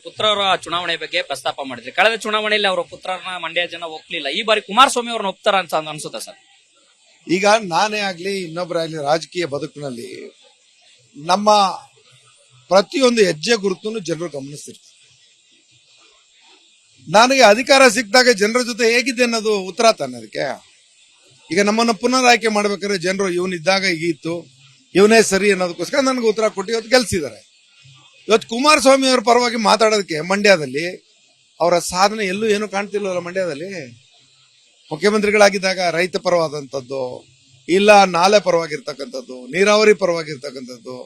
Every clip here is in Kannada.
ಪುತ್ರರ ಚುನಾವಣೆ ಬಗ್ಗೆ ಪ್ರಸ್ತಾಪ ಮಾಡಿದ್ರಿ. ಕಳೆದ ಚುನಾವಣೆಯಲ್ಲಿ ಅವರ ಪುತ್ರರನ್ನ ಮಂಡ್ಯ ಜನ ಒಪ್ಪಲಿಲ್ಲ. ಈ ಬಾರಿ ಕುಮಾರಸ್ವಾಮಿ ಅವ್ರನ್ನ ಒಪ್ತಾರ ಅಂತ ಅನ್ಸುತ್ತಾ ಸರ್? ಈಗ ನಾನೇ ಆಗ್ಲಿ ಇನ್ನೊಬ್ಬರಾಗ್ಲಿ ರಾಜಕೀಯ ಬದುಕಿನಲ್ಲಿ ನಮ್ಮ ಪ್ರತಿಯೊಂದು ಹೆಜ್ಜೆ ಗುರುತನ್ನು ಜನರು ಗಮನಿಸ್ತಿರ್ತಾರೆ. ನನಗೆ ಅಧಿಕಾರ ಸಿಕ್ಕಿದಾಗ ಜನರ ಜೊತೆ ಹೇಗಿದೆ ಅನ್ನೋದು ಉತ್ತರ ತಾನೆ ಅದಕ್ಕೆ. ಈಗ ನಮ್ಮನ್ನು ಪುನರ್ ಆಯ್ಕೆ ಮಾಡ್ಬೇಕಾದ್ರೆ ಜನರು ಇವನಿದ್ದಾಗ ಹೀಗಿತ್ತು, ಇವನೇ ಸರಿ ಅನ್ನೋದಕ್ಕೋಸ್ಕರ ನನಗೆ ಉತ್ತರ ಕೊಟ್ಟು ಇವತ್ತು ಗೆಲ್ಸಿದ್ದಾರೆ. ಇವತ್ತು ಕುಮಾರಸ್ವಾಮಿ ಅವರ ಪರವಾಗಿ ಮಾತಾಡೋದಕ್ಕೆ ಮಂಡ್ಯದಲ್ಲಿ ಅವರ ಸಾಧನೆ ಎಲ್ಲೂ ಏನು ಕಾಣ್ತಿಲ್ವಲ್ಲ. ಮಂಡ್ಯದಲ್ಲಿ ಮುಖ್ಯಮಂತ್ರಿಗಳಾಗಿದ್ದಾಗ ರೈತ ಪರವಾದಂಥದ್ದು, ಇಲ್ಲ ನಾಲೆ ಪರವಾಗಿರ್ತಕ್ಕಂಥದ್ದು, ನೀರಾವರಿ ಪರವಾಗಿರ್ತಕ್ಕಂಥದ್ದು,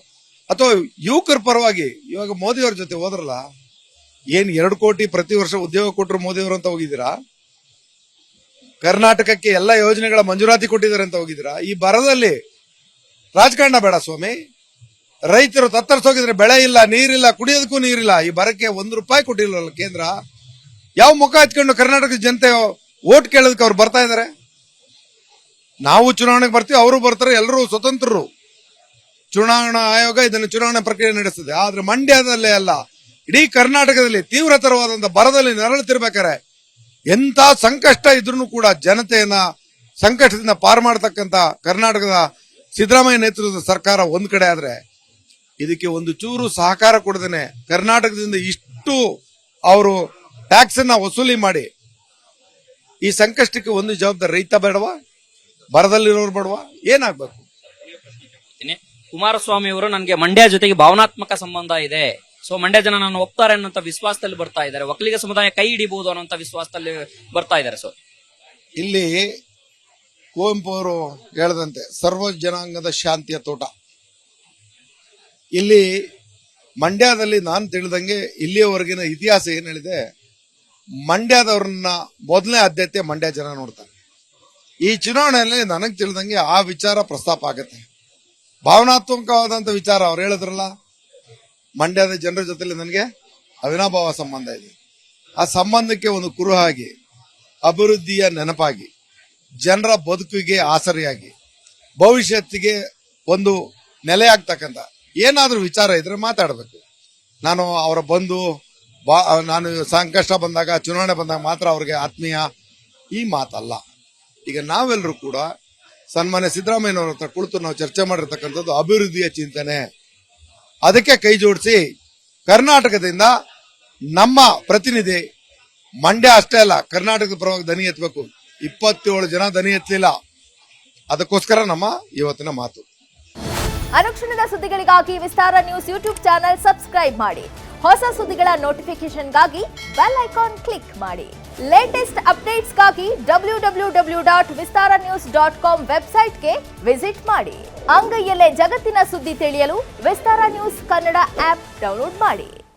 ಅಥವಾ ಯುವಕರ ಪರವಾಗಿ ಇವಾಗ ಮೋದಿಯವ್ರ ಜೊತೆ ಹೋದ್ರಲ್ಲ, ಏನ್ 2 ಕೋಟಿ ಪ್ರತಿ ವರ್ಷ ಉದ್ಯೋಗ ಕೊಟ್ಟರು ಮೋದಿಯವರು ಅಂತ ಹೋಗಿದ್ದೀರಾ? ಕರ್ನಾಟಕಕ್ಕೆ ಎಲ್ಲ ಯೋಜನೆಗಳ ಮಂಜೂರಾತಿ ಕೊಟ್ಟಿದ್ದಾರೆ ಅಂತ ಹೋಗಿದ್ದೀರಾ? ಈ ಬರದಲ್ಲಿ ರಾಜಕಾರಣ ಬೇಡ ಸ್ವಾಮಿ. ರೈತರು ತತ್ತರಿಸೋಗಿದ್ರೆ ಬೆಳೆ ಇಲ್ಲ, ನೀರಿಲ್ಲ, ಕುಡಿಯೋದಕ್ಕೂ ನೀರಿಲ್ಲ. ಈ ಬರಕ್ಕೆ 1 ರೂಪಾಯಿ ಕೊಟ್ಟಿಲ್ವಲ್ಲ ಕೇಂದ್ರ. ಯಾವ ಮುಖ ಹಚ್ಕೊಂಡು ಕರ್ನಾಟಕದ ಜನತೆ ಓಟ್ ಕೇಳೋದಕ್ಕೆ ಅವ್ರು ಬರ್ತಾ ಇದಾರೆ? ನಾವು ಚುನಾವಣೆಗೆ ಬರ್ತೀವಿ, ಅವರು ಬರ್ತಾರೆ, ಎಲ್ಲರೂ ಸ್ವತಂತ್ರರು. ಚುನಾವಣಾ ಆಯೋಗ ಇದನ್ನು ಚುನಾವಣೆ ಪ್ರಕ್ರಿಯೆ ನಡೆಸ್ತದೆ. ಆದ್ರೆ ಮಂಡ್ಯದಲ್ಲೇ ಅಲ್ಲ, ಇಡೀ ಕರ್ನಾಟಕದಲ್ಲಿ ತೀವ್ರತರವಾದಂತಹ ಬರದಲ್ಲಿ ನರಳುತ್ತಿರ್ಬೇಕಾರೆ ಎಂತ ಸಂಕಷ್ಟ ಇದ್ರೂ ಕೂಡ ಜನತೆಯನ್ನ ಸಂಕಷ್ಟದಿಂದ ಪಾರು ಮಾಡತಕ್ಕಂತ ಕರ್ನಾಟಕದ ಸಿದ್ದರಾಮಯ್ಯ ನೇತೃತ್ವದ ಸರ್ಕಾರ ಒಂದ್ ಕಡೆ ಆದ್ರೆ, ಇದಕ್ಕೆ ಒಂದು ಚೂರು ಸಹಕಾರ ಕೊಡದೇನೆ ಕರ್ನಾಟಕದಿಂದ ಇಷ್ಟು ಅವರು ಟ್ಯಾಕ್ಸ್ ಅನ್ನ ವಸೂಲಿ ಮಾಡಿ ಈ ಸಂಕಷ್ಟಕ್ಕೆ ಒಂದು ಜವಾಬ್ದಾರಿ ರೈತ ಬೇಡವಾ? ಬರದಲ್ಲಿರೋರು ಬೇಡವಾ? ಏನಾಗ್ಬೇಕು? ಕುಮಾರಸ್ವಾಮಿ ಅವರು ನನಗೆ ಮಂಡ್ಯ ಜೊತೆಗೆ ಭಾವನಾತ್ಮಕ ಸಂಬಂಧ ಇದೆ, ಸೊ ಮಂಡ್ಯ ಜನ ನಾನು ಒಪ್ತಾರೆ ಅನ್ನೋಂತ ವಿಶ್ವಾಸದಲ್ಲಿ ಬರ್ತಾ ಇದ್ದಾರೆ. ಒಕ್ಕಲಿಗ ಸಮುದಾಯ ಕೈ ಹಿಡಿಬಹುದು ಅನ್ನೋಂತ ವಿಶ್ವಾಸದಲ್ಲಿ ಬರ್ತಾ ಇದ್ದಾರೆ. ಸೊ ಇಲ್ಲಿ ಕುವೆಂಪು ಅವರು ಹೇಳದಂತೆ ಸರ್ವ ಜನಾಂಗದ ಶಾಂತಿಯ ತೋಟ. ಇಲ್ಲಿ ಮಂಡ್ಯದಲ್ಲಿ ನಾನು ತಿಳಿದಂಗೆ ಇಲ್ಲಿಯವರೆಗಿನ ಇತಿಹಾಸ ಏನ್ ಹೇಳಿದೆ, ಮಂಡ್ಯದವ್ರನ್ನ ಮೊದಲನೇ ಆದ್ಯತೆ ಮಂಡ್ಯ ಜನ ನೋಡ್ತಾರೆ. ಈ ಚುನಾವಣೆಯಲ್ಲಿ ನನಗೆ ತಿಳಿದಂಗೆ ಆ ವಿಚಾರ ಪ್ರಸ್ತಾಪ ಆಗುತ್ತೆ. ಭಾವನಾತ್ಮಕವಾದಂತ ವಿಚಾರ ಅವ್ರು ಹೇಳಿದ್ರಲ್ಲ, ಮಂಡ್ಯದ ಜನರ ಜೊತೆಲಿ ನನಗೆ ಅವಿನಾಭಾವ ಸಂಬಂಧ ಇದೆ. ಆ ಸಂಬಂಧಕ್ಕೆ ಒಂದು ಕುರುಹಾಗಿ, ಅಭಿವೃದ್ಧಿಯ ನೆನಪಾಗಿ, ಜನರ ಬದುಕಿಗೆ ಆಸರೆಯಾಗಿ, ಭವಿಷ್ಯತ್ತಿಗೆ ಒಂದು ನೆಲೆಯಾಗ್ತಕ್ಕಂಥ ಏನಾದ್ರೂ ವಿಚಾರ ಇದ್ರೆ ಮಾತಾಡಬೇಕು. ನಾನು ಅವರ ಬಂಧು, ನಾನು ಸಂಕಷ್ಟ ಬಂದಾಗ, ಚುನಾವಣೆ ಬಂದಾಗ ಮಾತ್ರ ಅವ್ರಿಗೆ ಆತ್ಮೀಯ, ಈ ಮಾತಲ್ಲ. ಈಗ ನಾವೆಲ್ಲರೂ ಕೂಡ ಸನ್ಮಾನ್ಯ ಸಿದ್ದರಾಮಯ್ಯನವರ ಹತ್ರ ಕುಳಿತು ನಾವು ಚರ್ಚೆ ಮಾಡಿರ್ತಕ್ಕಂಥದ್ದು ಅಭಿವೃದ್ಧಿಯ ಚಿಂತನೆ. ಅದಕ್ಕೆ ಕೈ ಜೋಡಿಸಿ ಕರ್ನಾಟಕದಿಂದ ನಮ್ಮ ಪ್ರತಿನಿಧಿ ಮಂಡ್ಯ ಅಷ್ಟೇ ಅಲ್ಲ, ಕರ್ನಾಟಕದ ಪರವಾಗಿ ದನಿ ಎತ್ತಬೇಕು. 27 ಜನ ದನಿ ಎತ್ತಲಿಲ್ಲ. ಅದಕ್ಕೋಸ್ಕರ ನಮ್ಮ ಇವತ್ತಿನ ಮಾತು. ಅನುಕ್ಷಣದ ಸುದ್ದಿಗಳಿಗಾಗಿ ವಿಸ್ತಾರ ನ್ಯೂಸ್ ಯೂಟ್ಯೂಬ್ ಚಾನೆಲ್ ಸಬ್ಸ್ಕ್ರೈಬ್ ಮಾಡಿ. ಹೊಸ ಸುದ್ದಿಗಳ ನೋಟಿಫಿಕೇಶನ್ಗಾಗಿ ಬೆಲ್ ಐಕಾನ್ ಕ್ಲಿಕ್ ಮಾಡಿ. ಲೇಟೆಸ್ಟ್ ಅಪ್ಡೇಟ್ಸ್ಗಾಗಿ www.vistaranews.com ವೆಬ್ಸೈಟ್ಗೆ ವಿಸಿಟ್ ಮಾಡಿ. ಅಂಗೈಯಲ್ಲೇ ಜಗತ್ತಿನ ಸುದ್ದಿ ತಿಳಿಯಲು ವಿಸ್ತಾರ ನ್ಯೂಸ್ ಕನ್ನಡ ಆಪ್ ಡೌನ್ಲೋಡ್ ಮಾಡಿ.